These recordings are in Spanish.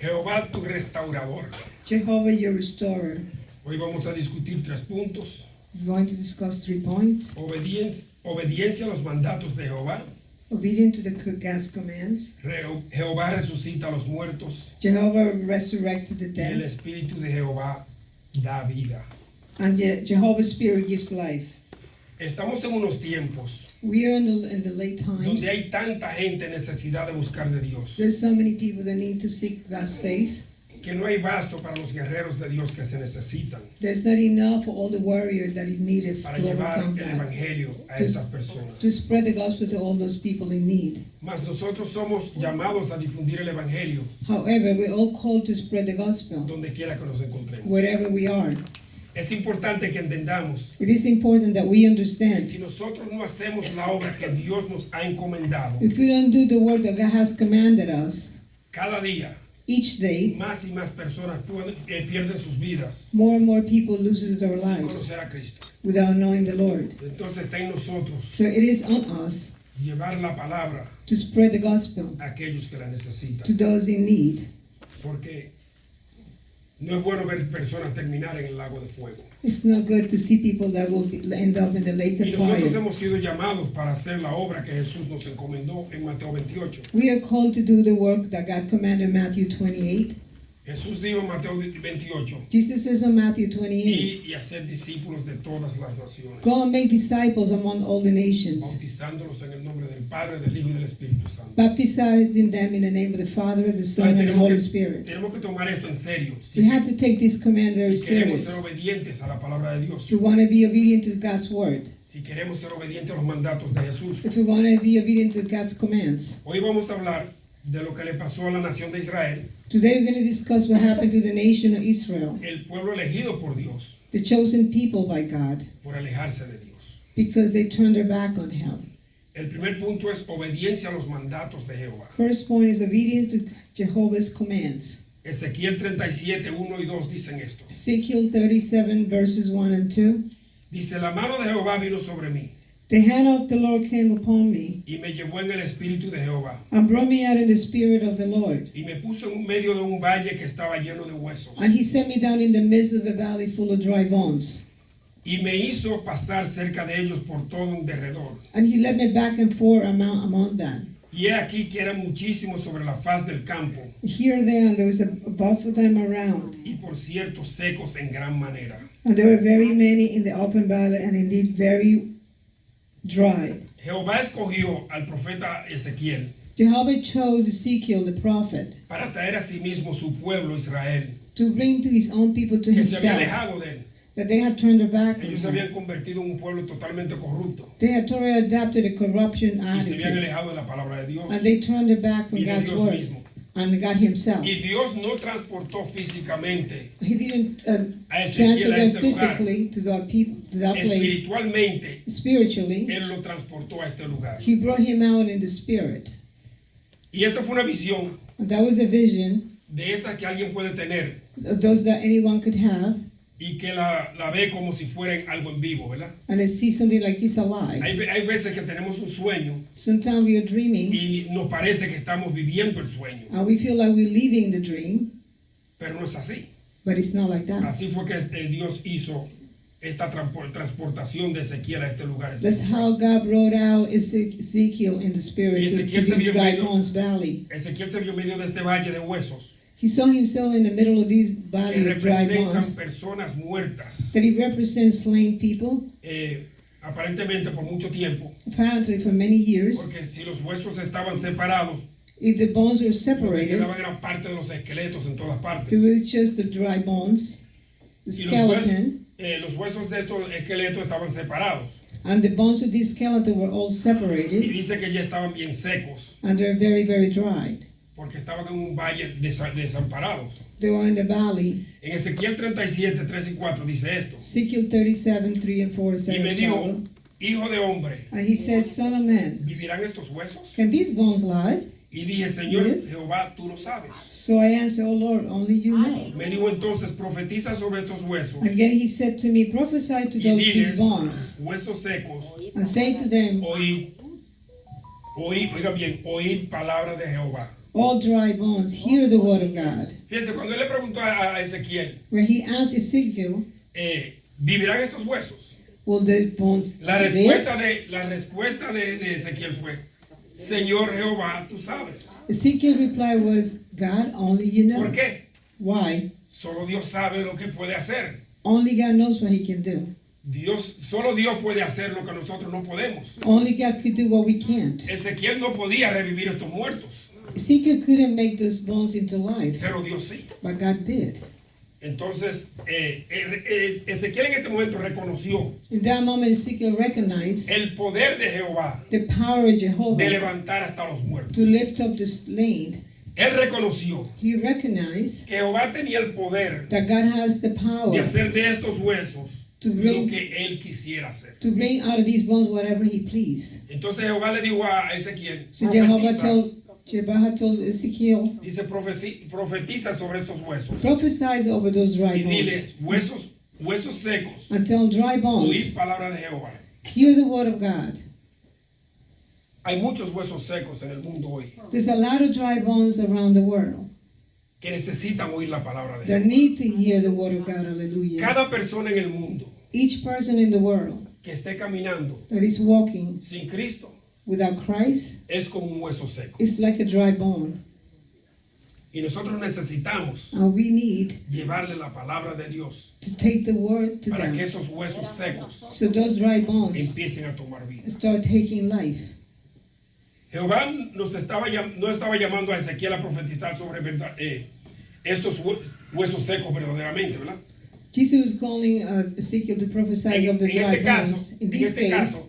Jehová tu restaurador. Jehovah your restorer. Hoy vamos a discutir 3 puntos. We're going to discuss 3 points. Obediencia a los mandatos de Jehová. Obedient to the God's commands. Jehová resucita a los muertos. Jehovah resurrected the Y el dead. Espíritu de Jehová da vida. And yet Jehovah's Spirit gives life. Estamos en unos tiempos We are in the late times. donde hay tanta gente en necesidad de buscar de Dios, There's so many people that need to seek God's face. que no hay basto para los guerreros de Dios que se necesitan There's not enough for all the warriors that is needed para to llevar overcome el that. Evangelio a esas personas. To spread the gospel to all those people in need. Mas nosotros somos llamados a difundir el Evangelio However, we're all called to spread the gospel donde quiera que nos encontremos. wherever we are. Es importante que entendamos It is important that we que understand si nosotros no hacemos la obra que Dios nos ha encomendado, if we don't do the work that God has commanded us, cada día each day, más y más personas pierden sus vidas more and more people loses their sin lives conocer a Cristo. without knowing the Lord. Entonces está en nosotros So it is on us llevar la palabra to spread the gospel a aquellos que la necesitan. to those in need. Porque no es bueno ver personas terminar en el lago de fuego. It's not good to see people that will end up in the lake Y of nosotros fire. hemos sido llamados para hacer la obra que Jesús nos encomendó en Mateo 28. We are called to do the work that God commanded in Matthew 28. Jesús dijo en Mateo 28, Jesus says in Matthew 28, y hacer discípulos de todas las naciones, go and make disciples among all the nations, bautizándolos en el nombre del Padre, del Hijo y del Espíritu Santo. baptizing them in the name of the Father, the Son, and the Holy Spirit. Tenemos que tomar esto en serio. We have to take this command very Si queremos serious. ser obedientes a la palabra de Dios, If we want to be obedient to God's word, si queremos ser obedientes a los mandatos de Jesús. if we want to be obedient to God's commands. Hoy vamos a hablar de lo que le pasó a la nación de Israel, Today we're going to discuss what happened to the nation of Israel, el pueblo elegido por Dios, the chosen people by God, por alejarse de Dios. because they turned their back on Him. El primer punto es obediencia a los mandatos de Jehová. First point is obedience to Jehovah's commands. Ezequiel 37, 1 y 2 dicen esto. Ezekiel 37 verses 1 and 2. Dice, la mano de Jehová vino sobre mí The hand of the Lord came upon me, y me llevó en el espíritu de Jehová and brought me out in the spirit of the Lord. y me puso en medio de un valle que estaba lleno de huesos And he set me down in the midst of a valley full of dry bones. y me hizo pasar cerca de ellos por todo un derredor. And he led me back and forth among them. Y he aquí que eran muchísimos sobre la faz del campo Here, there, and there was above them around. y por cierto secos en gran manera. And there were very many in the open valley, and indeed very dry. Jehová escogió al profeta Ezequiel Jehovah chose Ezekiel the prophet para traer a sí mismo su pueblo Israel, to bring to his own people to que se había himself, alejado de él. that they had turned their back on Ellos se him. habían convertido en un pueblo totalmente corrupto They had totally adopted a corruption y se habían attitude, alejado de la palabra de Dios and they turned their back from y de God's Dios word mismo. and God himself. Y Dios no transportó físicamente He didn't a Ezequiel transfer a them este lugar. physically to that people, to that place. Espiritualmente, Spiritually, Él lo transportó a este lugar. he brought him out in the spirit. Y esto fue una visión And that was a vision de esa que alguien puede tener of those that anyone could have, y que la ve como si fuera algo en vivo, ¿verdad? and they see something like it's alive. Hay veces que tenemos un sueño Sometimes we are dreaming, y nos parece que estamos viviendo el sueño, and we feel like we're living the dream, pero no es así. but it's not like that. Así fue que Dios hizo esta transportación de Ezequiel a este lugar. That's how God brought out Ezekiel in the spirit to this dry bones valley. Ezequiel se vio en medio de este valle de huesos He saw himself in the middle of these que valley of dry representan bones, personas muertas, that he represents slain people, aparentemente por mucho tiempo, apparently for many years. porque si los huesos estaban separados, If the bones were lo que separated, quedaba era parte de los esqueletos en todas partes. there were just the dry bones, the Y skeleton, los huesos de estos esqueletos estaban separados. and the bones of this skeleton were all Y separated, dice que ya estaban bien secos, and they're very, very dried. porque estaban en un valle desamparados. They were in the valley. En Ezequiel 37, 3 y 4 dice esto. Ezekiel 37, 3 and 4 Y says, me dijo, hijo de hombre, and he said, Son of man, ¿vivirán estos huesos? can these bones live? Y dije, Señor Yes. Jehová, tú lo sabes. So I answered, Oh Lord, only you know. Me dijo entonces, profetiza sobre estos huesos Again he said to me, prophesy to y these diles, bones, huesos secos, and say to them, oíd, oíd, oiga bien, oíd palabra de Jehová. All dry bones, hear the word of God. Fíjense, cuando él le preguntó a Ezequiel, Where he asked Ezekiel, ¿vivirán estos huesos? will the bones La live? respuesta de Ezequiel fue, Señor Jehová, tú sabes. Ezekiel replied was, God, only you know. ¿Por qué? Why? Solo Dios sabe lo que puede hacer. Only God knows what he can do. Solo Dios puede hacer lo que nosotros no podemos. Only God could do what we can't. Ezequiel no podía revivir estos muertos, Ezekiel couldn't make those bones into life, pero Dios sí. but God did. Entonces, Ezequiel en este momento reconoció In that moment, Ezekiel recognized el poder de Jehová the power of de Jehovah levantar hasta los muertos. to lift up the slain. Él reconoció He recognized que Jehová tenía el poder that God has the de power hacer de estos huesos to lo bring que él quisiera hacer. to bring out of these bones whatever he pleased. Entonces Jehová le dijo a Ezequiel, So Jehovah told Ezekiel, dice, profetiza sobre estos huesos prophesies over those dry y dile, bones huesos secos, and tell dry oíd bones, palabra de Jehová. hear the word of God. Hay muchos huesos secos en el mundo hoy There's a lot of dry bones around the world que necesitan oír la palabra de that Jehová. need to hear the word of God. Hallelujah. Cada persona en el mundo Each person in the world que esté caminando that is walking sin Cristo without Christ es como un hueso seco. is like a dry bone. Y nosotros necesitamos And we need llevarle la palabra de Dios to take the word to para que them esos huesos secos so those dry bones empiecen a tomar vida. start taking life. Jehová no estaba llamando a Ezequiel a profetizar sobre estos huesos secos verdaderamente, ¿verdad? Jesus was calling Ezekiel to prophesy of the dry bones. In this case,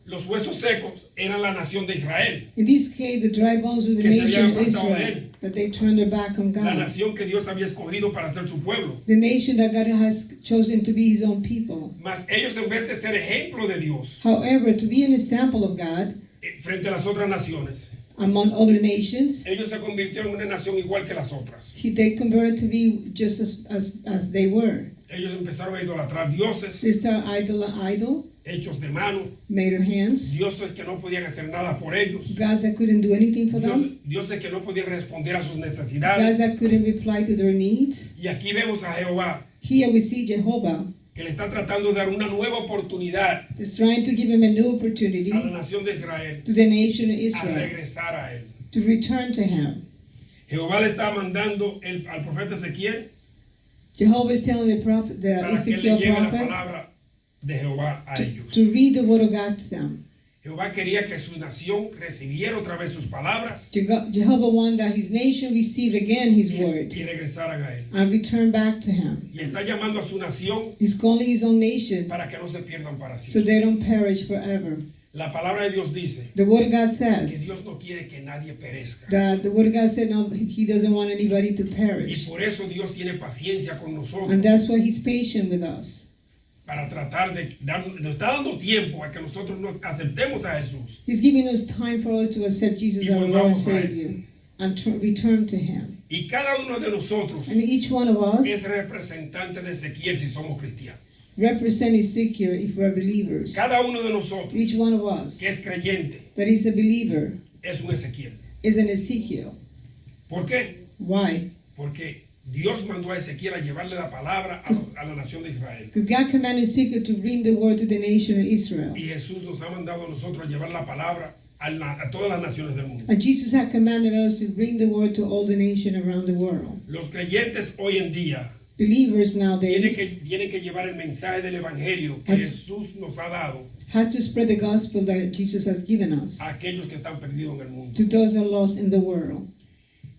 los huesos secos eran la nación de Israel, the dry bones were the que se nation habían of apartado de Israel, él. that they turned their back on la God. nación que Dios había escogido para ser su pueblo. The nation that God has chosen to be his own people. Mas ellos, en vez de ser ejemplo de Dios However, to be an example of God frente a las otras naciones, among other nations, ellos se convirtieron en una nación igual que las otras. they converted to be just as they were. Ellos empezaron a idolatrar dioses, They start idol, hechos de mano, made their hands, dioses que no podían hacer nada por ellos, gods that couldn't do anything for them, dioses que no podían responder a sus gods necesidades. that couldn't reply to their needs. Y aquí vemos a Jehová Here we see Jehovah que le está tratando de dar una nueva oportunidad is trying to give him a new a la opportunity nación de Israel to the nation of a Israel regresar a él. to return to him. Jehová le está mandando al profeta Ezequiel Jehovah is telling the prophet, the para que le Ezekiel lleve la prophet, palabra de Jehová a ellos. to read the word of God to them. Jehová quería que su nación recibiera otra vez sus palabras Jehovah wanted that his nation received again his y word regresaran a él. and return back to him. Y está llamando a su nación He's calling his own nation para que no se pierdan para so siempre. they don't perish forever. La palabra de Dios dice The word of God que says Dios no quiere que nadie perezca. that the word of God said no, he doesn't want anybody to Y perish. por eso Dios tiene paciencia con nosotros And that's why he's patient with us. para tratar de nos está dando tiempo a que nosotros nos aceptemos a Jesús He's giving us time for us to accept Jesus Y as our Lord and volvamos a él. Savior and return to him. y cada uno de nosotros And each one of us es representante de Ezequiel si somos cristianos. represent Ezekiel if we're believers. Cada uno de nosotros Each one of us que es creyente that is a believer es un Ezequiel. is an Ezekiel. ¿Por qué? Why? Porque Dios mandó a Ezequiel a llevarle la palabra a la nación de Israel. Because God commanded Ezekiel to bring the word to the nation of Israel. Y Jesús nos ha mandado a nosotros a llevar la palabra a todas las naciones del mundo. And Jesus had commanded us to bring the word to all the nation around the world. Los creyentes hoy en día Believers nowadays tienen que llevar el mensaje del Evangelio que Jesús nos ha dado have to spread the gospel that Jesus has given us a aquellos que están perdidos en el mundo. to those who are lost in the world.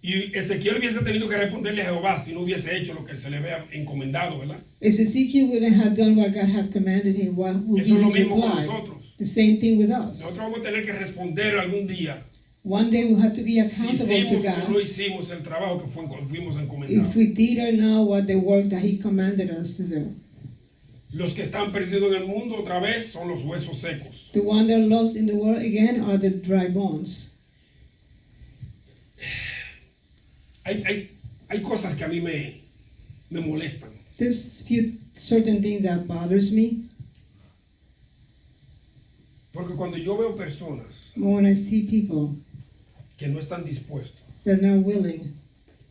Y Ezequiel hubiese tenido que responderle a Jehová si no hubiese hecho lo que se le había encomendado, ¿verdad? If Ezekiel wouldn't have done what God had commanded him, what would be Eso es lo his mismo con reply? nosotros. The same thing with us. Nosotros vamos a tener que responder algún día One day we'll have to be si accountable to hicimos o no God hicimos el trabajo que fuimos encomendados. if we did or not what the work that He commanded us to do. Los que están perdidos en el mundo otra vez son los huesos secos. The ones that are lost in the world again are the dry bones. Hay cosas que a mí me molestan. There's few certain things that bothers me. Porque cuando yo veo personas When I see people que no están dispuestos They're not willing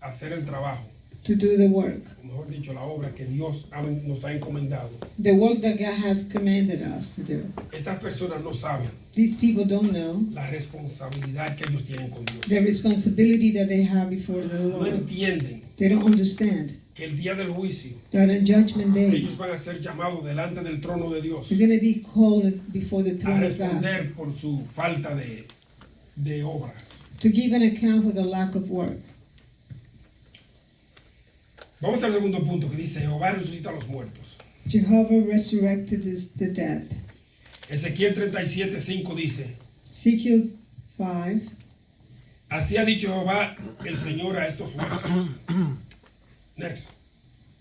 a hacer el trabajo, to do the work. mejor dicho, la obra que Dios nos ha encomendado. The work that God has commanded us to do. Estas personas no saben These people don't know la responsabilidad que ellos tienen con Dios. the responsibility that they have before the No Lord. entienden They don't understand que el día del juicio that on Judgment Day, ellos van a ser llamados delante del trono de Dios they're going to be called before the a throne of God responder por su falta de obra. to give an account for the lack of work. Vamos al segundo punto que dice Jehová resucita a los muertos. Jehovah resurrected the dead. Ezequiel 37:5 dice, Ezekiel 5. así ha dicho Jehová el Señor a estos huesos. Next.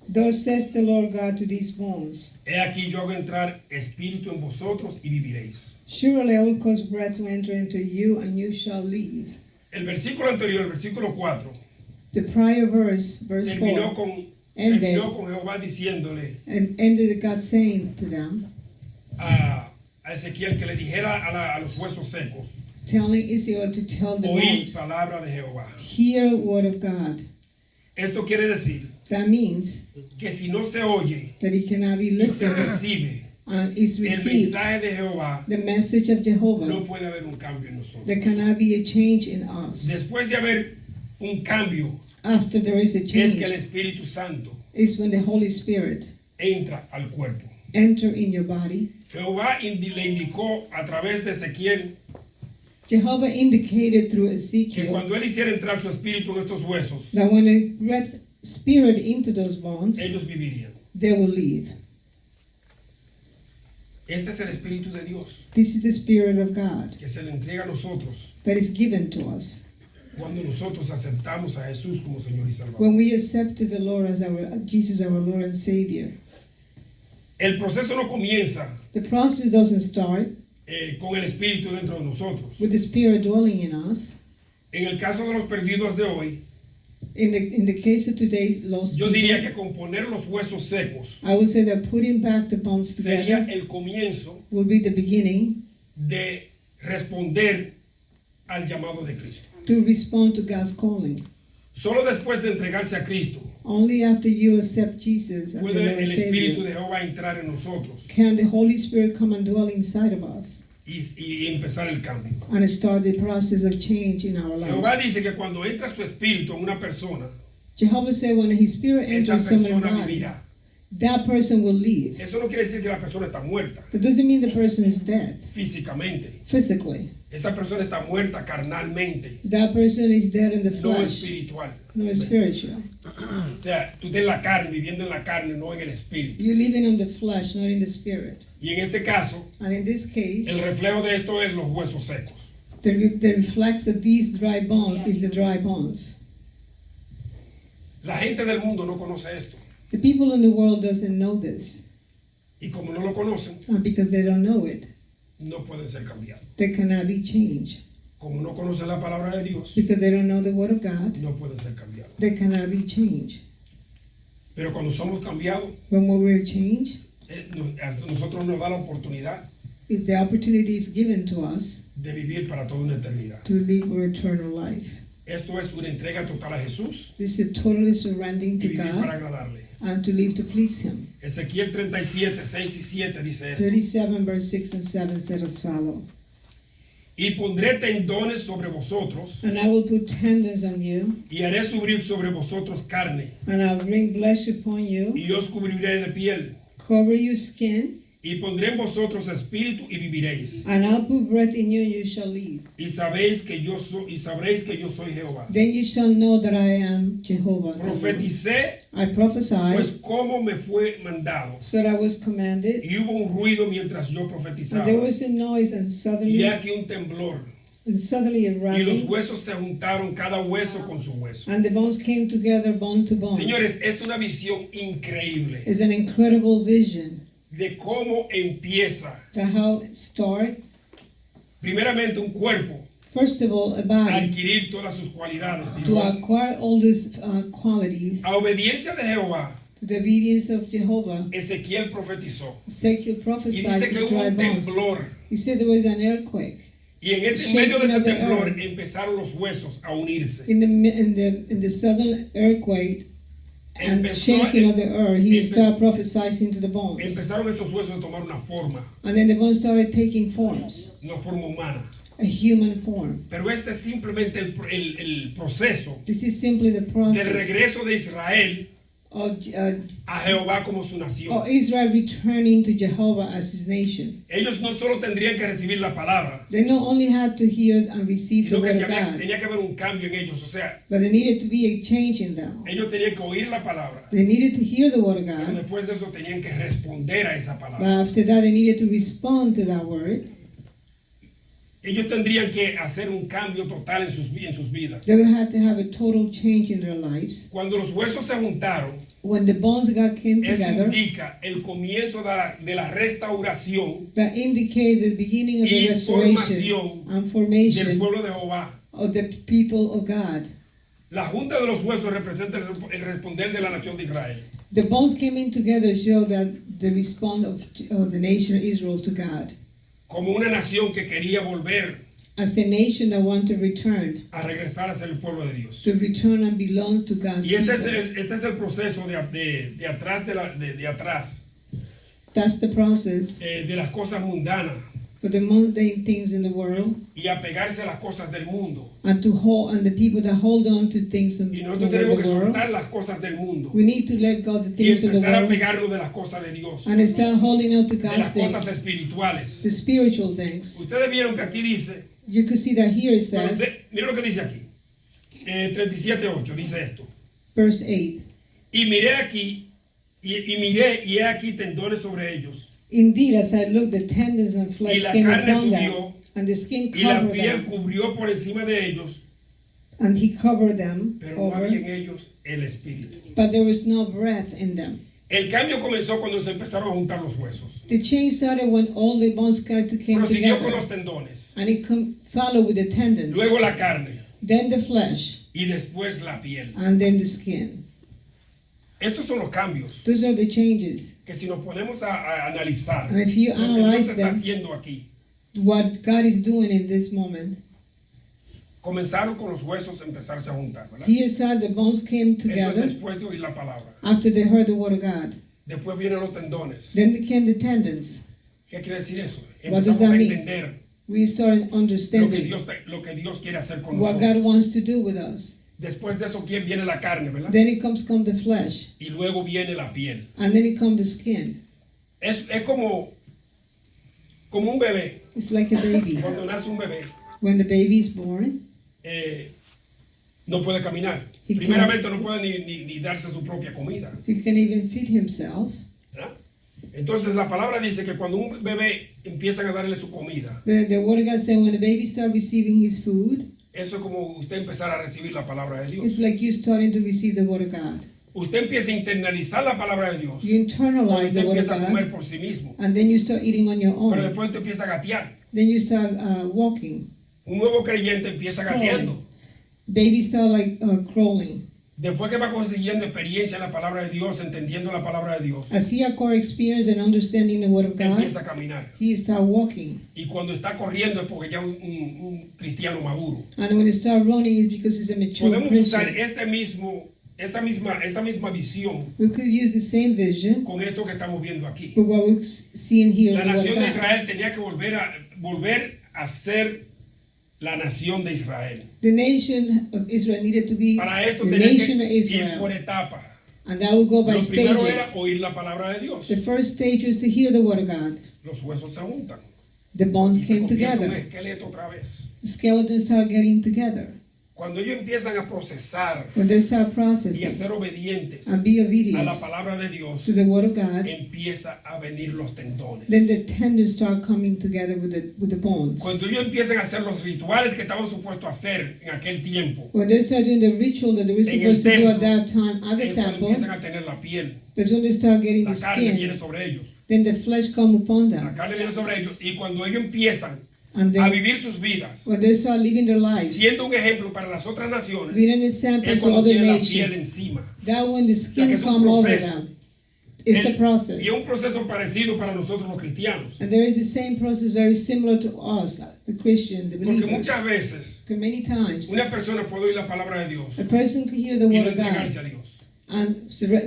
Thus says the Lord God to these bones, He aquí yo hago entrar espíritu en vosotros y viviréis. surely I will cause breath to enter into you, and you shall live. El versículo anterior, el versículo 4, The prior verse, verse terminó 4, con ended Jehová diciéndole and ended God saying to them, a Ezequiel que le dijera a los huesos secos, telling Israel to tell the oíd bones, palabra de Jehová. hear word of God. Esto quiere decir That means que si no se oye that it cannot be y se listened recibe and is el received. mensaje de Jehová, The message of no Jehovah, puede haber un cambio en nosotros. there cannot be a change in us. Después de haber un cambio, After there is a es que el change, Espíritu Santo is when the Holy Spirit entra al cuerpo. enter in your body. Jehová le indicó a través de Ezequiel Jehovah indicated through que Ezekiel cuando él hiciera entrar su espíritu en estos huesos, that when it breath spirit into those bones, ellos vivirían. they will live. Este es el Espíritu de Dios This is the Spirit of God que se le entrega a nosotros that is given to us cuando nosotros aceptamos a Jesús como Señor y Salvador. when we accepted the Lord as our Jesus, our Lord and Savior. El proceso no comienza The process doesn't start con el Espíritu dentro de nosotros. with the Spirit dwelling in us. En el caso de los perdidos de hoy, In the case of today, lost yo diría people, que con poner los huesos secos I would say that putting back the bones sería together el comienzo will be the beginning de responder al llamado de Cristo. to respond to God's calling. Solo después de entregarse a Cristo Only after you accept Jesus as the puede Lord el and Espíritu Savior de Jehová entrar en nosotros can the Holy Spirit come and dwell inside of us y empezar el cambio. and start the process of change in our Jehová lives. dice que cuando entra su Espíritu en una persona, Jehovah said when His Spirit esa enters someone's persona body, vivirá. that person will live. Eso no quiere decir que la persona está muerta That doesn't mean the person is dead físicamente. physically. Esa persona está muerta carnalmente, That person is dead in the no flesh, espiritual. no spiritual. O sea, tú estás en la carne, viviendo en la carne, no en el espíritu. You're living on the flesh, not in the spirit. Y en este caso, And in this case, el reflejo de esto es los huesos secos. the reflex of these dry bones is the dry bones. La gente del mundo no conoce esto. The people in the world doesn't know this, Y como no lo conocen, and because they don't know it, no pueden ser cambiados. they cannot be changed. Como no conocen la palabra de Dios, Because they don't know the word of God, no pueden ser cambiados. they cannot be changed. Pero cuando somos cambiados, When we're changed, a nosotros nos da la oportunidad if the opportunity is given to us de vivir para toda una eternidad. to live for eternal life. Esto es una entrega total a Jesús This is totally surrendering y to vivir para God agradarle. and to live to please Him. Ezequiel 37, 6 y 7 dice esto. 37 verse 6 and 7 said as follow. Y pondré tendones sobre vosotros And I will put tendons on you, y haré subir sobre vosotros carne and I'll bring flesh upon you, y os cubriré de piel cover your skin, y pondré en vosotros espíritu y viviréis. and I'll put breath in you, and you shall live. Y sabréis que yo soy Jehová. Then you shall know that I am Jehovah. the Lord. Profeticé I prophesied, pues como me fue mandado. so that I was commanded, Y hubo un ruido mientras yo profetizaba. and there was a noise, and Y suddenly aquí un temblor. a Y los rattling, huesos se juntaron, cada hueso con su hueso. and the bones came together, bone to bone. Señores, esta es una visión increíble It's an incredible vision de cómo empieza, to how it started. primeramente, un cuerpo First of all, a a body adquirir todas sus cualidades. to acquire all these qualities. A obediencia de Jehová, The obedience of Jehovah. Ezequiel profetizó. Ezekiel Y prophesied dice que to hubo dry un bones. temblor. He said there was an earthquake. Y en ese medio de ese temblor empezaron los huesos a unirse. In the sudden earthquake and shaking of the earth, he started prophesying to the bones. Empezaron estos huesos a tomar una forma. And then the bones started taking forms. Una forma humana. A human form. Pero este es simplemente el proceso This is simply the process del regreso de Israel of a Jehová como su nación. Israel returning to Jehovah as his nation. Ellos no solo tendrían que recibir la palabra, They not only had to hear and receive the sino que word of God, tenía que haber un cambio en ellos. O sea, but there needed to be a change in them. ellos tenían que oír la palabra, They needed to hear the word of pero God, después de eso tenían que responder a esa but palabra. after that they needed to respond to that word. Ellos tendrían que hacer un cambio total en sus vidas. They would have to have a total change in their lives. Cuando los huesos se juntaron, When the bones of God came eso together, indica el comienzo de la restauración that indicated the beginning of the y restoration and del formation pueblo de Jehová. of the people of God. La junta de los huesos representa el responder de la nación de Israel. The bones came in together show that the response of the nation of Israel to God. Como una nación que quería volver As a nation that want to return a regresar a ser el pueblo de Dios. and belong to God's Y este people. es el proceso de atrás, de atrás, That's the process de las cosas mundanas for the mundane things in the world, y apegarse a las cosas del mundo. and the people that hold on to things in Y the nosotros tenemos que world. soltar las cosas del mundo We need to let go of the y things of the empezar a world pegarnos de las cosas de Dios, and start holding on to de God's las cosas things, espirituales. the spiritual things. Ustedes vieron que aquí dice, You could see that here it bueno, says, miren lo que dice aquí, 37:8 dice esto. verse 8. Y miré aquí, y miré, y he aquí tendones sobre ellos, Indeed, as I looked, the tendons and y flesh la came carne upon them, subió, and the skin y la covered piel them, cubrió por encima de ellos, and he covered them pero no over, había en ellos el espíritu. but there was no breath in them. El cambio comenzó cuando se empezaron a juntar los huesos. The change started when all the bones came Prosiguió con los together, tendones, and it followed with the tendons, luego la carne then the flesh, y después la piel. and then the skin. Estos son los cambios Those are the changes. que si nos ponemos a analizar And if you lo que Dios analyze está them, haciendo aquí, what God is doing in this moment, comenzaron con los huesos a empezarse a juntar, ¿verdad? He started, the bones came Eso es together después de oír la palabra. after they heard the word of God. Después vienen los tendones. Then came the tendons. ¿Qué quiere decir eso? What does Empezamos a that mean? entender We started understanding lo que Dios quiere hacer con what nosotros. God wants to do with us. Después de eso, ¿quién viene la carne, verdad? Then it comes the flesh, Y luego viene la piel. and then it comes the skin. Es como un bebé. It's like a baby. Cuando nace un bebé, When the baby is born, no puede caminar. He Primeramente no puede ni darse su propia comida, he can even feed himself. ¿verdad? Entonces la palabra dice que cuando un bebé empiezan a darle su comida, The word of God said when the baby starts receiving his food, eso es como usted empezar a recibir la palabra de Dios. it's like you starting to receive the word of God. Usted empieza a internalizar la palabra de Dios. You Cuando internalize usted the word of empieza a comer God, por sí mismo. and then you start eating on your Pero own. después usted empieza a gatear. Then you start walking. Un nuevo creyente empieza gateando. Baby start like crawling. Después que va consiguiendo experiencia en la palabra de Dios, entendiendo la palabra de Dios, As he acquire experience and understanding the word of God, empieza a caminar. he start walking. Y cuando está corriendo es porque ya es un cristiano maduro. And when he start running, it's because he's a mature Podemos usar Christian. esa misma visión We could use the same vision con esto que estamos viendo aquí. for what we're seeing here La in the word nación of de God. Israel tenía que volver a ser la nación de Israel. The nation of Israel needed to be Para esto the tenía nation of que ir por Israel. etapas. And that will go by Lo primero era stages. oír la palabra de Dios. The first stage was to hear the word of God. Los huesos se juntan The bones y se came convierte en un together. esqueleto otra vez. The skeletons start getting together. Cuando ellos empiezan a procesar When they start y a processing ser obedientes and be a la obedient palabra de Dios, to the word of God, empieza a venir los tendones. then the tendons start coming together with the bones. Cuando ellos empiezan a hacer los rituales que estaban supuestos a hacer en aquel tiempo, When they start doing the ritual that they were En el supposed to do at templo, that time at the es cuando temple, empiezan a tener la piel, that's when they start getting la the carne viene skin. sobre ellos, Then the flesh come upon la them. carne viene sobre ellos, y cuando ellos empiezan And a then vivir sus vidas, when they start living their lives, siendo un ejemplo para las otras naciones, being an example es to cuando other tiene la piel nations, encima. that when the que skin es un come over proceso. them, It's a process. Y es un proceso parecido para nosotros los cristianos. And there is the same process very similar to us, the Christian, the Porque believers. muchas veces Because many times una persona puede oír la palabra de Dios a person could hear the y no word of God entregarse a Dios. and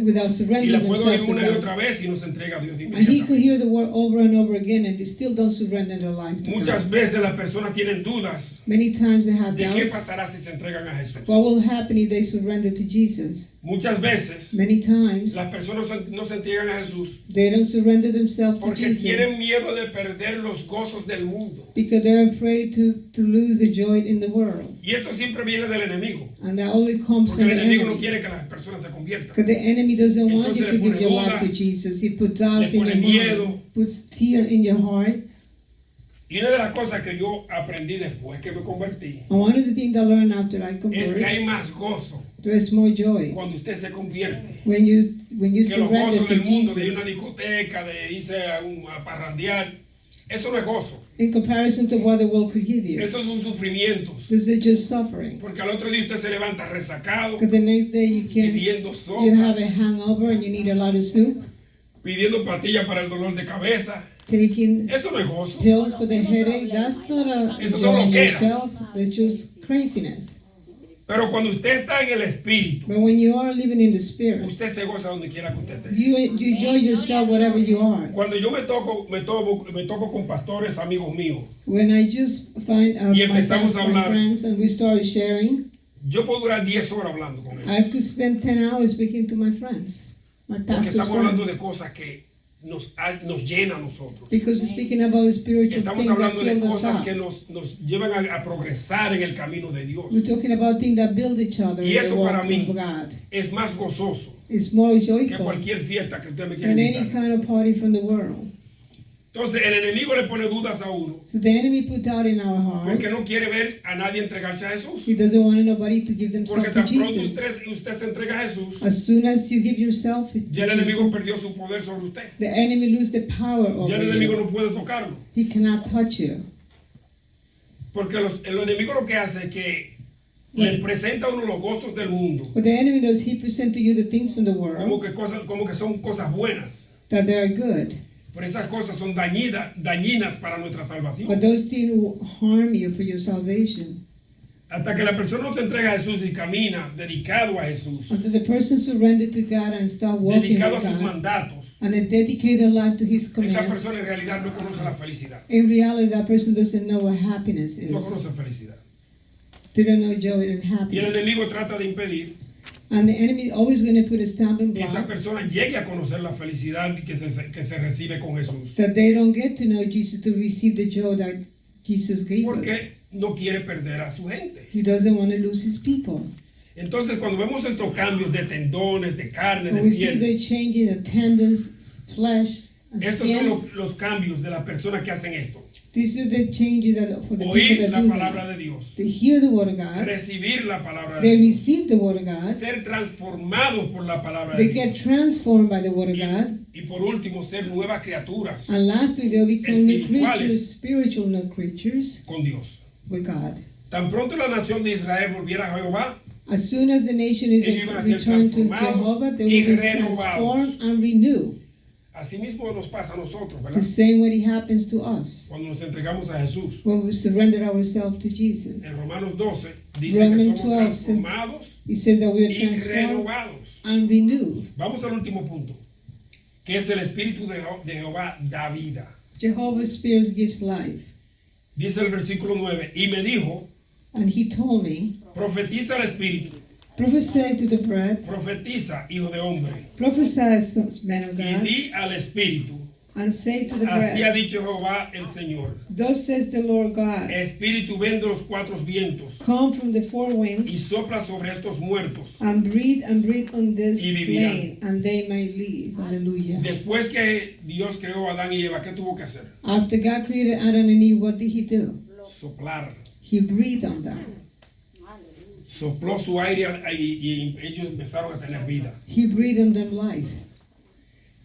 without Y la surrendering puede oír themselves to una y God. otra vez y no se entrega a Dios de And he could inmediato. hear the word over and over again and they still don't surrender their life to Muchas God. veces las personas tienen dudas Many times they have de qué doubts. pasará si se entregan a Jesús. What will happen if they surrender to Jesus? Muchas veces Many times las personas no se entregan a Jesús they don't surrender themselves to porque Jesus tienen miedo de perder los gozos del mundo. because they're afraid to lose the joy in the world. Y esto siempre viene del enemigo. And that only comes Porque from el the enemigo no enemy. quiere que las personas se conviertan. Because the enemy doesn't want you Entonces to le pone give your life to dudas, Jesus. He puts doubts le in pone your miedo. mind, puts fear in your heart. Y una de las cosas que yo aprendí después que me convertí And one of the things I learned after I es que converted, hay más gozo there's more joy cuando usted se convierte when you que los surrender gozos to del mundo, de ir a Jesus. una discoteca, de irse a parrandear. Eso no es gozo. In comparison to what the world could give you, Esos son sufrimientos. this is just suffering. Porque al otro día usted se levanta resacado, Because the next day pidiendo you have sopa, a hangover and you need a lot of soup, pidiendo pastillas para el dolor de cabeza. taking Eso no es gozo. pills for the headache. That's not a Eso son joy in loqueras. yourself. That's just craziness. Pero cuando usted está en el espíritu, But when you are living in the spirit, usted se goza donde quiera que usted esté. you enjoy yourself whatever you are. Cuando yo me toco con pastores amigos míos, When I just find Y my empezamos a hablar. friends and we started sharing, yo puedo durar 10 horas hablando con ellos. I could spend 10 hours speaking to my friends, my Porque pastor's estamos hablando de friends. cosas que nos llena a nosotros. Because we're speaking about spiritual Estamos things that hablando de fill us cosas up. que nos llevan a progresar en el camino de Dios. We're talking about things that build each other Y in the eso walk para mí of God. es más gozoso It's more que joyful cualquier fiesta que usted me quiera than any invitar. kind of party from the world. Entonces el enemigo le pone dudas a uno So the enemy put out in our heart, porque no quiere ver a nadie entregarse a Jesús. he doesn't want nobody to give Porque themselves to tan pronto Jesus. usted se entrega a Jesús, As soon as you give yourself to ya el enemigo Jesus, perdió su poder sobre usted. the enemy loses the power Ya el over enemigo you. no puede tocarlo. He cannot touch you. Porque el enemigo lo que hace es que le presenta a uno los gozos del mundo What the enemy does, he presents to you the things from the world como que son cosas buenas. that they are good, Pero esas cosas son dañinas para nuestra salvación. but those things will harm you for your salvation. Hasta que la persona no se entrega a Jesús y camina dedicado a Jesús, Until the person surrendered to God and start walking dedicado a with sus God, mandatos, and they dedicate their life to His esa commands, persona en realidad no conoce la felicidad. in reality that person doesn't know what happiness No is. conoce felicidad. They don't know joy and Y el happiness. enemigo trata de impedir And the enemy is always going to put a stumbling que esa block persona llegue a conocer la felicidad que se recibe con Jesús. that they don't get to know Jesus, to receive the joy that Jesus gave us. Porque no quiere perder a su gente. He doesn't want to lose His people. Entonces, cuando vemos estos cambios de tendones, de carne, When de we see piel, the change in the tendons, flesh, and estos son skin, los cambios de las personas que hacen esto. these are the changes that for the people Oír that la do palabra that. de Dios, They hear the word of God, recibir la palabra de they Dios, receive the word of God, ser transformados por la palabra they de get Dios. transformed by the word of God, Y por último, ser nuevas criaturas and lastly they'll become new Espirituales. creatures, spiritual new creatures con Dios. with God. Tan pronto la nación de Israel volviera a Jehová, As soon as the nation is Ellos iban a ser returned to transformados Jehovah, they y will be renovados. transformed and renewed. así mismo nos pasa a nosotros, The ¿verdad? same way it happens to us Cuando nos entregamos a Jesús. when we surrender ourselves to Jesus. En Romanos 12 dice Romans que somos 12 transformados It says that we are y transformed renovados. and renewed. Vamos al último punto, que es el Espíritu de Jehová da vida. Jehovah's Spirit gives life. Dice el versículo 9, y me dijo, And He told me, profetiza al Espíritu, prophesy to the breath, profetiza, hijo de hombre, prophesy, man of y God, di al Espíritu, and say to the así ha breath, dicho Jehová el Señor. thus says the Lord God, Espíritu, ven de los cuatro vientos come from the four y winds sopla sobre estos muertos. and breathe on this Y vivirán. slain, and they may live. Hallelujah. Después que Dios creó a Adán y Eva, ¿qué tuvo que hacer? After God created Adam and Eve, what did He do? Soplar. He breathed on them. Sopló su aire y ellos empezaron a tener vida. He breathed on them life.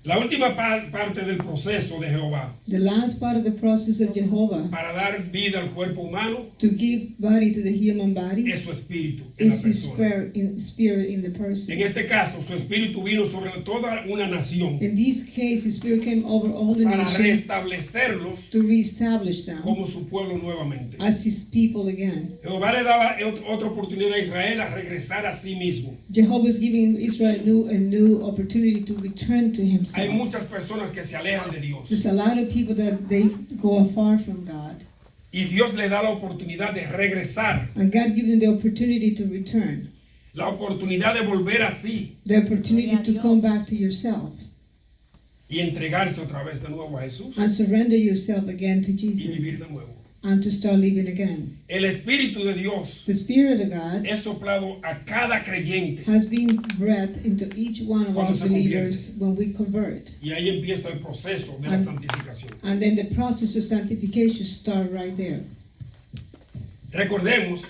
La última parte del proceso de Jehová The last part of the process of Jehovah para dar vida al cuerpo humano to give body to the human body es su espíritu en la is his persona. spirit in the person. En este caso, su espíritu vino sobre toda una nación In this case, his spirit came over all the para nation restablecerlos to reestablish them como su pueblo nuevamente. as his people again. Jehová le daba otra oportunidad a Israel a regresar a sí mismo. Jehovah is giving Israel a new opportunity to return to Hay himself. muchas personas que se alejan de Dios There's a lot of people that they go far from God, y Dios le da la oportunidad de regresar, and God gives them the opportunity to return, la oportunidad de volver a sí the opportunity to come back to yourself y entregarse otra vez de nuevo a Jesús and surrender yourself again to y Jesus vivir de nuevo. and to start living again. El Espíritu de Dios The Spirit of God es soplado a cada creyente has been breathed into each one of Cuando us se believers when we convert. y ahí empieza el proceso de la santificación. And then the process of sanctification starts right there. Recordemos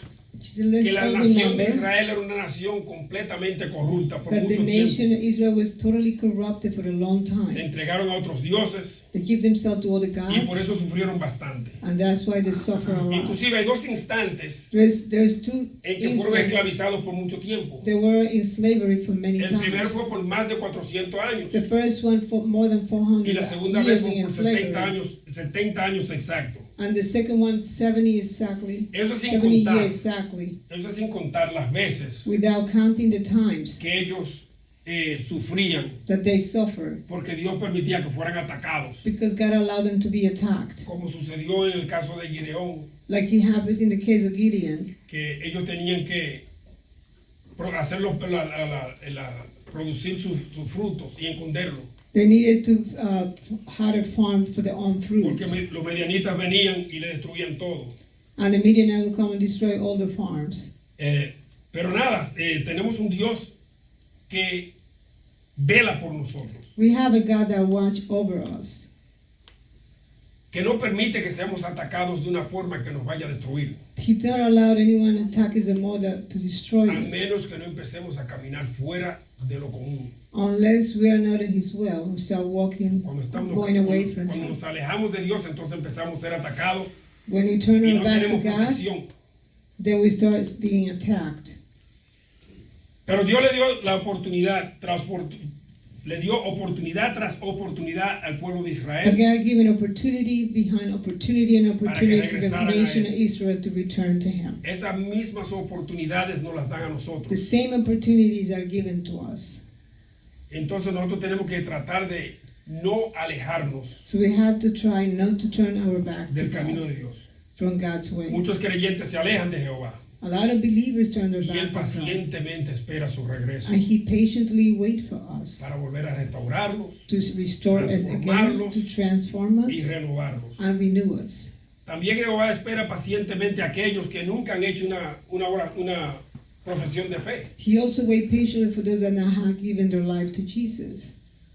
Let's que la all nación de remember Israel era una nación completamente corrupta por that the mucho nation tiempo. of Israel was totally corrupted for a long Se time. entregaron a otros dioses They give themselves to other y por gods, eso sufrieron bastante. and that's why they suffer a lot. Inclusive hay dos instantes There's two en que fueron instances esclavizados por mucho tiempo. they were in slavery for many El primero times. fue por más de 400 años The first one for more than y 400 la segunda vez years fue in por slavery, 70 años exactos. and the second one 70 exactly, Eso sin 70 contar, years exactly, eso sin contar las veces without counting the times que ellos sufrían that they suffer, porque Dios permitía que fueran atacados, because God allowed them to be attacked, como sucedió en el caso de Gideón, like it happens in the case of Gideon. que ellos tenían que hacerlo, producir sus frutos y esconderlos, They needed to have a farm for their own porque fruits, los medianitas venían y le destruían todo. and the Midianites will come and destroy all the farms. Pero nada, tenemos un Dios que vela por nosotros, We have a God that watch over us, que no permite que seamos atacados de una forma que nos vaya a destruir, He don't allow anyone to attack his mother to destroy a us, menos que no empecemos a caminar fuera de lo común. unless we are not in His will. We start walking, going away from Cuando Him. nos alejamos de Dios, entonces empezamos a ser atacados When we turn y our no back to tenemos God, protección. then we start being attacked. Pero Dios le dio la oportunidad le dio oportunidad tras oportunidad al pueblo de But Israel God given opportunity behind opportunity and opportunity to the regresaran a nation of Él. Israel to return to Him. Esas mismas oportunidades nos las dan a The nosotros. same opportunities are given to us. Entonces nosotros tenemos que tratar de no alejarnos So we have to try not to turn our back to del camino de God, Dios. from God's way. Muchos creyentes se alejan de Jehová A lot of believers turn their y back Él on God, pacientemente espera su regreso and He patiently waits for us para volver a restaurarlos to restore us again, transformarlos to transform y us renovarlos. and renew us. También Jehová espera pacientemente a aquellos que nunca han hecho una profesión de fe. He also waits patiently for those that have given their life to Jesus.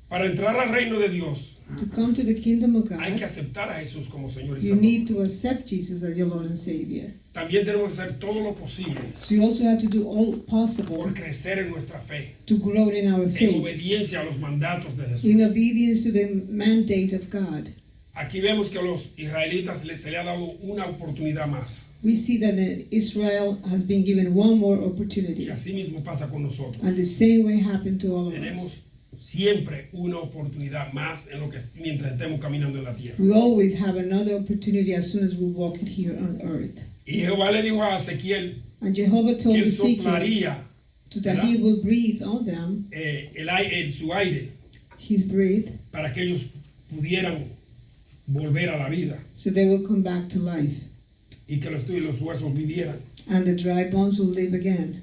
Para entrar al reino de Dios To come to the kingdom of hay que God, aceptar a Jesús como Señor y you Salvador. need to accept Jesus as your Lord and Savior. También tenemos que hacer todo lo posible So you also have to do all possible por crecer en nuestra fe, to grow in our en faith, obediencia a los mandatos de Jesús. in obedience to the mandate of God. Aquí vemos que a los israelitas se le ha dado una oportunidad más. We see that Israel has been given one more Y opportunity, así mismo pasa con nosotros. and the same way happened to all of us. Tenemos siempre una oportunidad más en lo que mientras estemos caminando en la tierra. We always have another opportunity as soon as we walk it here on earth. Y Jehová le dijo a Ezequiel And Jehovah que told él Ezekiel soplaría that he will breathe on them, su aire his breath, para que ellos pudieran volver a la vida so they will come back to life, y que los huesos vivieran. and the dry bones will live again.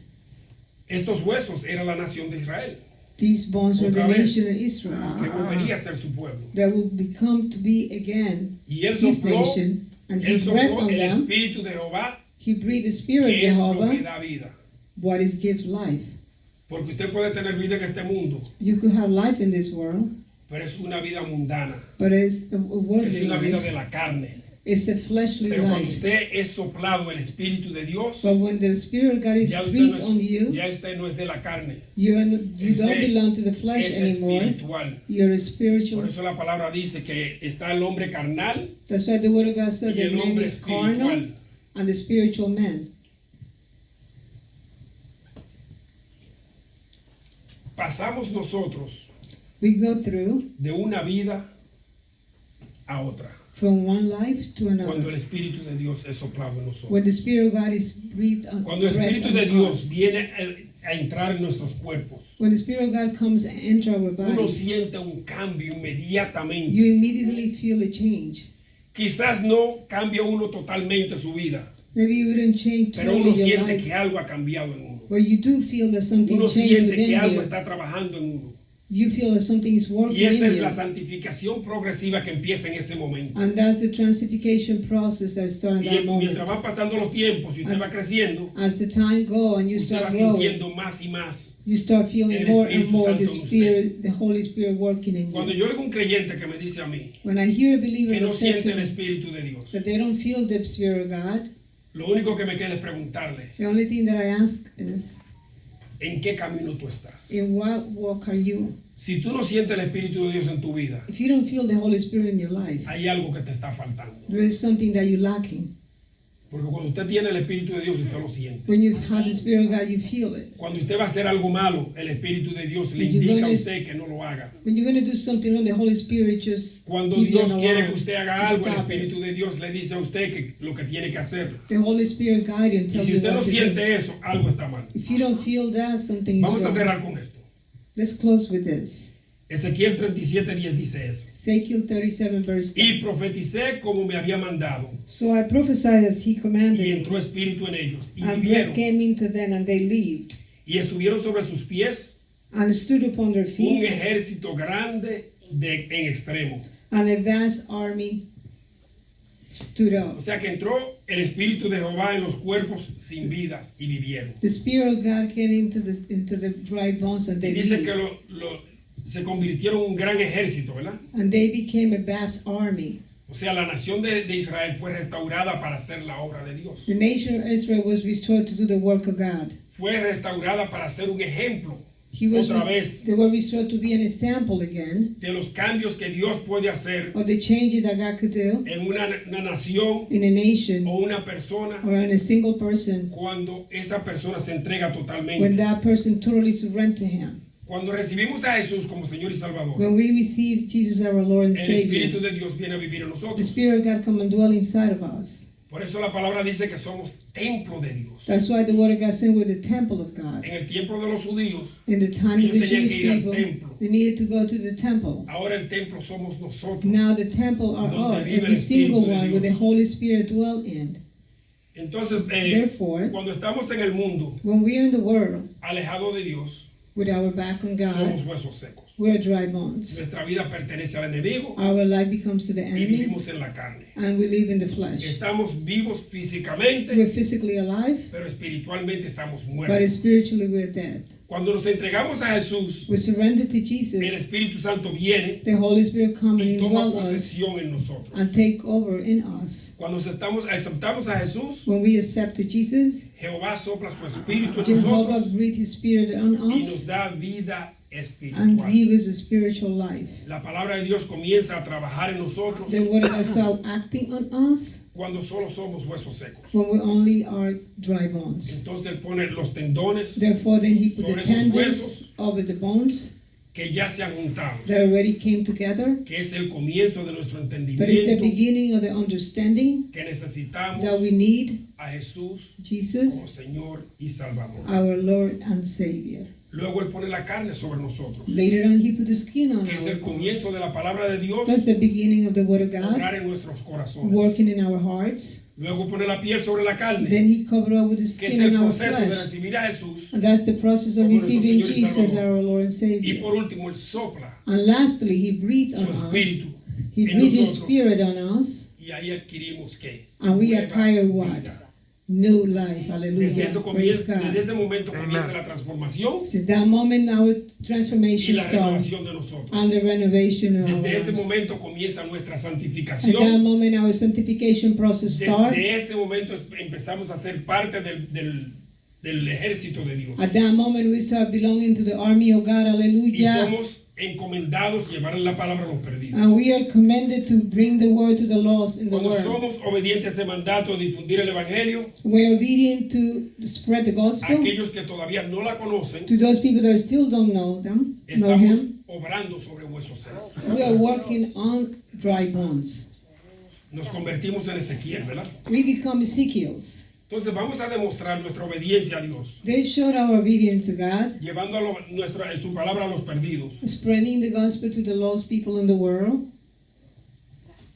Estos huesos eran la nación de Israel, These bones were the Otra vez. nation of Israel que volvería a ser su pueblo. that will become to be again Y él his sopló, nation, and he él breathed sopló on el them. espíritu de Jehová, He breathed the spirit of que es lo que Jehovah, da vida. what is gives life. Porque usted puede tener vida en este mundo, You could have life in this world, pero es una vida mundana, but it's a es worldly una vida life. de la carne. It's a fleshly Pero cuando life. usted es soplado el Espíritu de Dios, But when the Spirit of God is ya usted, breathed on you, ya usted no es de la carne, you don't usted belong to the flesh es anymore. espiritual. You're Por spiritual. eso la palabra dice que está el hombre carnal That's why the Word of God said y that el man hombre is carnal espiritual. and the spiritual man. Pasamos nosotros We go through de una vida a otra from one life to cuando el another. Espíritu de Dios es soplado en nosotros. When the Spirit of God is breathed on, Cuando el breath Espíritu on de Dios us. viene a entrar en nuestros cuerpos, When the Spirit of God comes and enters our uno bodies, siente un cambio inmediatamente. you immediately feel a change. Quizás no cambia uno totalmente su vida, Maybe you wouldn't change pero totally uno your siente life, que algo ha cambiado en uno. but you do feel that something Uno changed siente que within algo you. está trabajando en uno. You feel that something is working Y esa in es la you. santificación progresiva que empieza en ese momento. And that's the transformation process that starts Y at that mientras moment. van pasando los tiempos y usted va creciendo, As the time goes and you usted va start growing, sintiendo más y más. you start feeling el more and Espíritu more Santo the en usted. Spirit, the Holy Spirit working in Cuando you. yo oigo un creyente que me dice a mí When I hear a believer que no that said siente to el me Espíritu de Dios, that they don't feel the Spirit of God, lo único que me queda es preguntarle, the only thing that I ask is, ¿en qué camino tú estás? in what walk are you? Si tú no sientes el Espíritu de Dios en tu vida, If you don't feel the Holy Spirit in your life, hay algo que te está faltando. there is something that you're lacking. Porque cuando usted tiene el Espíritu de Dios, usted lo siente. When you've had the Spirit of God, you feel it. Cuando usted va a hacer algo malo, el Espíritu de Dios le When you're indica a gonna- usted que no lo haga. When you're going to do something wrong, the Holy Spirit just Cuando keep you Dios on quiere alarm que usted haga to algo, el stop it. Espíritu de Dios le dice a usted que lo que tiene que hacer. The Holy Spirit guide you and Y tell si you usted no what to do. siente eso, algo está mal. If you don't feel that, something is Vamos a wrong. cerrar con esto. Let's close with this. Ezequiel 37:10 dice eso. Ezekiel 37 verse 10. Y profeticé como me había mandado, So I prophesied as he commanded y me, entró espíritu en ellos, y and vivieron, breath came into them, and they lived, y estuvieron sobre sus pies and stood upon their un feet, ejército grande en extremo. and a vast army stood up. O sea que entró el espíritu de Jehová en los cuerpos sin vidas y vivieron. The Spirit of God came into the dry bones, and Y they dice que lived, se convirtieron en un gran ejército, ¿verdad? and they became a vast army. O sea, la nación de Israel fue restaurada para hacer la obra de Dios. The nation of Israel was restored to do the work of God. Fue restaurada para ser un ejemplo, He was, otra vez, they were restored to be an example again de los cambios que Dios puede hacer of the changes that God could do en una nación in a nation o una persona or in a single person cuando esa persona se entrega when totalmente. that person totally surrendered to Him. Cuando recibimos a Jesús como Señor y Salvador, When we receive Jesus our Lord and el Espíritu Savior, de Dios viene a vivir en the nosotros. Spirit of God come and dwell inside of us. Por eso la palabra dice que somos templo de Dios. That's why the Word of God said we're the temple of God. En el tiempo de los judíos, In the time of the Ellos tenían Jewish que ir al people, templo. they needed to go to the temple. ahora el templo somos nosotros. Now the temple are Donde all, vive el every single Espíritu de one where the Dios. Holy Spirit dwell in. Entonces, Therefore, cuando estamos en el mundo when we are in the world alejado de Dios, with our back on somos God, huesos secos. we're dry bones. Nuestra vida pertenece al enemigo Our life becomes to the y enemy, vivimos en la carne. and we live in the flesh. Estamos vivos físicamente, We're physically alive, pero espiritualmente estamos but muertos. spiritually we're dead. Cuando nos entregamos a Jesús, We surrender to el Jesus. Espíritu Santo viene The Holy Spirit come y and toma indwell us posesión en nosotros. and take over in us. Cuando aceptamos a Jesús, When we accept Jesus, Jehová sopla su espíritu en Jehovah nosotros breathes His Spirit on y nos us da vida and espiritual. give us a spiritual life. La palabra de Dios comienza a trabajar en nosotros The Word of God start acting on us cuando solo somos huesos secos. when we only are dry bones. Entonces Él pone los tendones Therefore, then He put Sobre the esos tendons huesos. over the bones que ya se han juntado, that already came together. que es el comienzo de nuestro That is the entendimiento, beginning of the understanding que necesitamos that we need a Jesús como Jesus, Señor y Salvador. our Lord and Savior. Luego Él pone la carne sobre nosotros, Later on, He put the skin on que es our el comienzo bones. de la palabra de Dios, That's the beginning of the Word of God obrar en nuestros corazones. working in our hearts. Luego pone la piel sobre la carne, Then He covered up with the que es skin el in our proceso de flesh. recibir a Jesús. And that's the process of Como nuestro receiving Señor y Jesus, Salvador. our Lord and Y Savior. por último, Él sopla And lastly, He breathed on su us. espíritu He en breathed His nosotros. Spirit on us. Y ahí adquirimos que And we nueva acquire what? vida. new life. Desde Hallelujah. ese, Praise God. desde ese momento comienza la transformación Since that moment, our y transformation la starts renovación de nosotros. and the renovation of our Desde ese lives. momento comienza nuestra At that santificación. moment, our sanctification process starts. Desde ese momento empezamos a ser parte del ejército de Dios. At that moment, we start belonging to the army of God. Y Hallelujah. somos encomendados llevar la palabra a los perdidos. And we are commended to bring the word to the lost in the Cuando world. somos obedientes a ese mandato de difundir el evangelio, We are obedient to spread the gospel aquellos que todavía no la conocen, to those people that still don't know them, know estamos Him. obrando sobre huesos secos. We are working on dry bones. Nos convertimos en Ezequiel, ¿verdad? We become Ezekiels. Entonces vamos a demostrar nuestra obediencia a Dios, They showed our obedience to God, llevando en su palabra a los perdidos. spreading the gospel to the lost people in the world.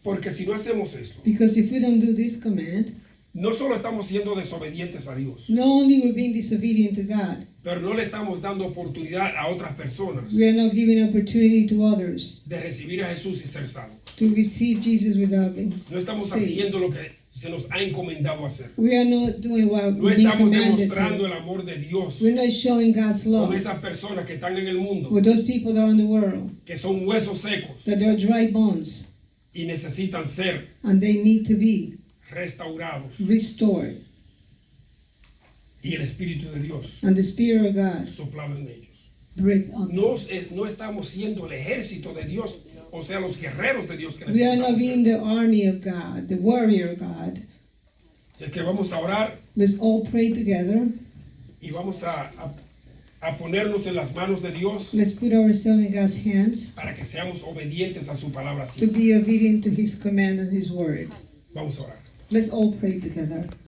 Porque si no hacemos eso, Because if we don't do this command, no solo estamos siendo desobedientes a Dios, not only we're being disobedient to God, pero no le estamos dando oportunidad a otras personas we are not giving opportunity to others de recibir a Jesús y ser salvos. to receive Jesus without being No estamos saved. haciendo lo que se nos ha encomendado hacer. We are not doing what No we're being estamos commanded demostrando to. el amor de Dios We're not showing God's love con esas personas que están en el mundo, with those people that are in the world, que son huesos secos that they're dry bones y necesitan ser and they need to be restaurados. restored. Y el Espíritu de Dios And the Spirit of God soplado en ellos. breathe on them. No estamos siendo el ejército de Dios, o sea, los guerreros de Dios que We are not necesitamos being ser. the army of God, the warrior of God. Es que vamos a orar Let's all pray together. y vamos a ponernos en las manos de Dios Let's put ourselves in God's hands para que seamos obedientes a su palabra to siempre. be obedient to His command and His word. Vamos a orar. Let's all pray together.